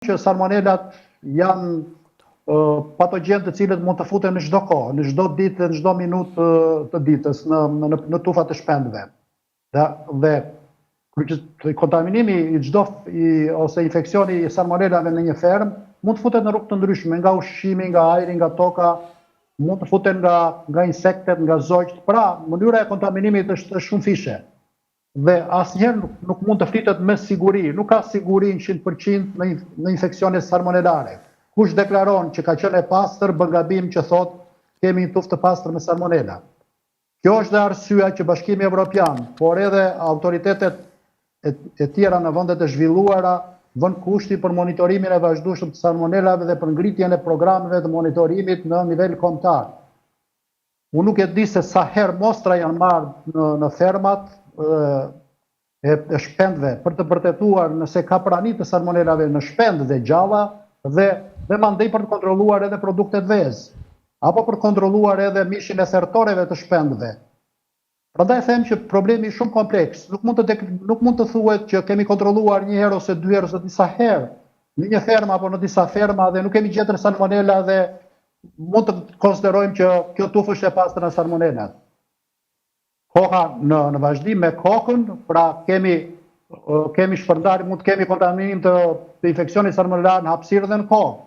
që salmonelat janë patogjen të cilët mund të futen në çdo kohë, në çdo ditë, në çdo minutë të ditës në tufat të shpendëve. Dhe kontaminimi ose infeksioni i salmonelave në një fermë mund të futet në rrugë të ndryshme, nga ushqimi, nga ajri, nga toka, mund të futen nga insektet, nga zogjt. Pra, mënyra e kontaminimit është shumë fishe. Dhe asnjëherë nuk mund të flitet me siguri, nuk ka siguri 100% në infeksione salmonelare. Kush deklaron që ka qenë e pastër, bën gabim që thotë kemi një tufë të pastër me salmonela. Kjo është dhe arsyeja që Bashkimi Evropian, por edhe autoritetet e tjera në vendet e zhvilluara vën kushti për monitorimin e vazhdueshëm të salmonelave dhe për ngritjen e programeve të monitorimit në nivel kombëtar. Unë nuk e di se sa herë mostra janë marrë në fermat e shpendëve për të vërtetuar nëse ka prani të salmonelave në shpendë dhe gjalla dhe mandej për të kontrolluar edhe produktet vezë, apo për të kontrolluar edhe mishin e thertoreve të shpendëve. Prandaj them që problemi është shumë kompleks. Nuk mund të thuhet që kemi kontrolluar një herë ose dy herë ose disa herë në një fermë apo në disa ferma dhe nuk kemi gjetur salmonela dhe mund të konsiderojmë që kjo tufë është e pastër në salmonela. Koha në vazhdim me kokën, pra kemi shpërndarje, mund të kemi kontaminim të infeksionit salmonelar në hapësirë dhe në kohë.